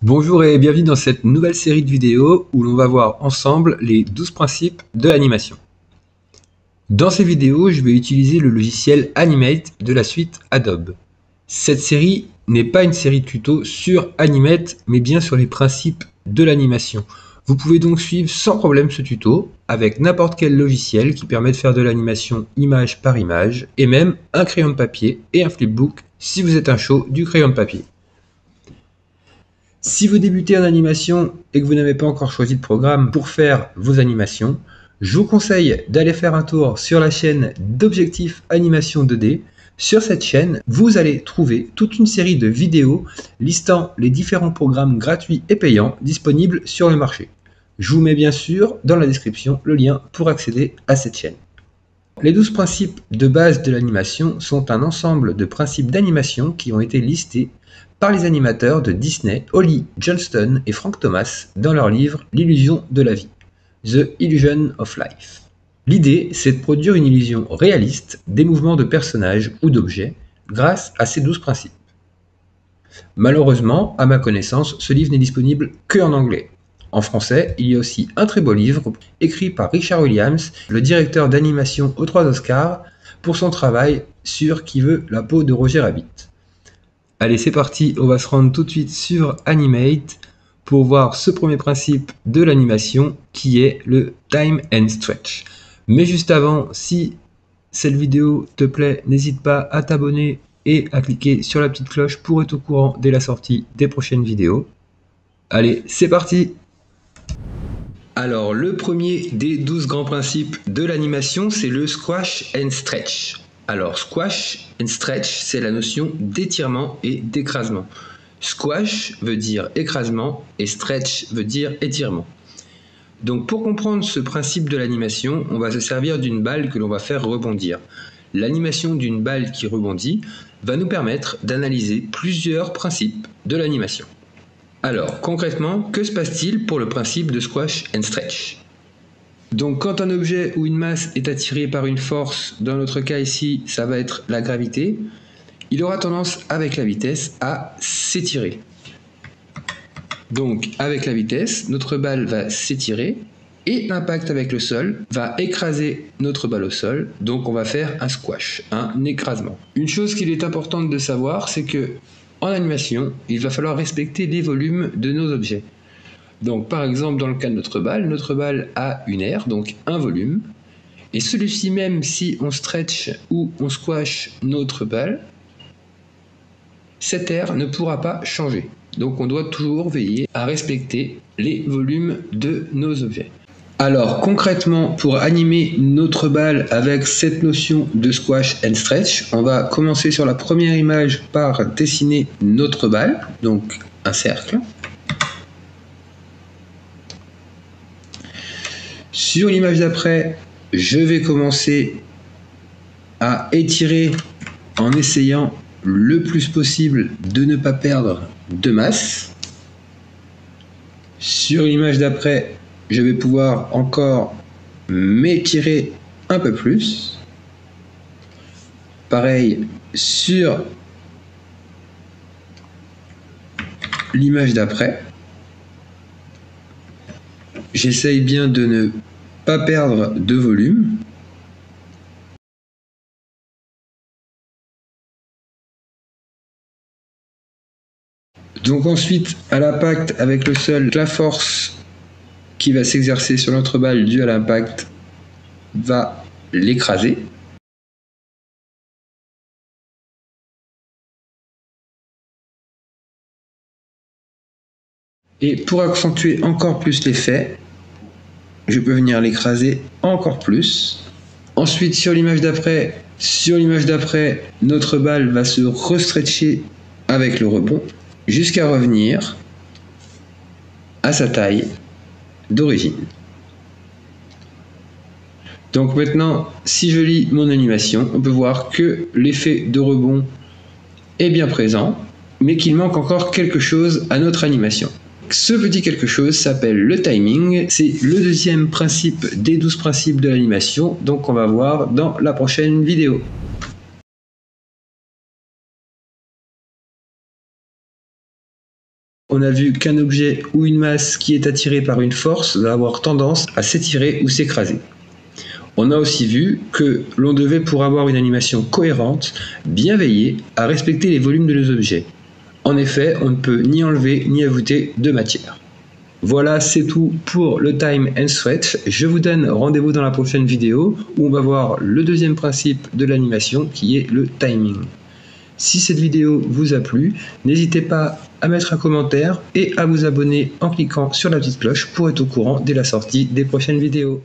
Bonjour et bienvenue dans cette nouvelle série de vidéos où l'on va voir ensemble les 12 principes de l'animation. Dans ces vidéos, je vais utiliser le logiciel Animate de la suite Adobe. Cette série n'est pas une série de tutos sur Animate, mais bien sur les principes de l'animation. Vous pouvez donc suivre sans problème ce tuto avec n'importe quel logiciel qui permet de faire de l'animation image par image et même un crayon de papier et un flipbook si vous êtes un chaud du crayon de papier. Si vous débutez en animation et que vous n'avez pas encore choisi de programme pour faire vos animations, je vous conseille d'aller faire un tour sur la chaîne d'Objectif Animation 2D. Sur cette chaîne, vous allez trouver toute une série de vidéos listant les différents programmes gratuits et payants disponibles sur le marché. Je vous mets bien sûr dans la description le lien pour accéder à cette chaîne. Les 12 principes de base de l'animation sont un ensemble de principes d'animation qui ont été listés par les animateurs de Disney, Ollie Johnston et Frank Thomas dans leur livre L'illusion de la vie, The Illusion of Life. L'idée, c'est de produire une illusion réaliste des mouvements de personnages ou d'objets grâce à ces 12 principes. Malheureusement, à ma connaissance, ce livre n'est disponible qu'en anglais. En français, il y a aussi un très beau livre écrit par Richard Williams, le directeur d'animation aux 3 Oscars, pour son travail sur Qui veut la peau de Roger Rabbit. Allez, c'est parti, on va se rendre tout de suite sur Animate pour voir ce premier principe de l'animation qui est le Time and Stretch. Mais juste avant, si cette vidéo te plaît, n'hésite pas à t'abonner et à cliquer sur la petite cloche pour être au courant dès la sortie des prochaines vidéos. Allez, c'est parti! Alors, le premier des 12 grands principes de l'animation, c'est le Squash and Stretch. Alors, squash and stretch, c'est la notion d'étirement et d'écrasement. Squash veut dire écrasement et stretch veut dire étirement. Donc, pour comprendre ce principe de l'animation, on va se servir d'une balle que l'on va faire rebondir. L'animation d'une balle qui rebondit va nous permettre d'analyser plusieurs principes de l'animation. Alors, concrètement, que se passe-t-il pour le principe de squash and stretch ? Donc quand un objet ou une masse est attiré par une force, dans notre cas ici, ça va être la gravité, il aura tendance avec la vitesse à s'étirer. Donc avec la vitesse, notre balle va s'étirer et l'impact avec le sol va écraser notre balle au sol, donc on va faire un squash, un écrasement. Une chose qu'il est importante de savoir, c'est que en animation, il va falloir respecter les volumes de nos objets. Donc par exemple dans le cas de notre balle a une aire, donc un volume, et celui-ci même si on stretch ou on squash notre balle, cette aire ne pourra pas changer. Donc on doit toujours veiller à respecter les volumes de nos objets. Alors concrètement, pour animer notre balle avec cette notion de squash and stretch, on va commencer sur la première image par dessiner notre balle, donc un cercle. Sur l'image d'après, je vais commencer à étirer en essayant le plus possible de ne pas perdre de masse. Sur l'image d'après, je vais pouvoir encore m'étirer un peu plus. Pareil sur l'image d'après. J'essaye bien de ne pas perdre de volume. Donc ensuite, à l'impact avec le sol, la force qui va s'exercer sur notre balle due à l'impact va l'écraser. Et pour accentuer encore plus l'effet, je peux venir l'écraser encore plus. Ensuite, sur l'image d'après, notre balle va se restretcher avec le rebond jusqu'à revenir à sa taille d'origine. Donc maintenant, si je lis mon animation, on peut voir que l'effet de rebond est bien présent, mais qu'il manque encore quelque chose à notre animation. Ce petit quelque chose s'appelle le timing, c'est le deuxième principe des 12 principes de l'animation, donc on va voir dans la prochaine vidéo. On a vu qu'un objet ou une masse qui est attirée par une force va avoir tendance à s'étirer ou s'écraser. On a aussi vu que l'on devait, pour avoir une animation cohérente, bien veiller à respecter les volumes de nos objets. En effet, on ne peut ni enlever ni ajouter de matière. Voilà, c'est tout pour le time and sweat. Je vous donne rendez-vous dans la prochaine vidéo où on va voir le deuxième principe de l'animation qui est le timing. Si cette vidéo vous a plu, n'hésitez pas à mettre un commentaire et à vous abonner en cliquant sur la petite cloche pour être au courant dès la sortie des prochaines vidéos.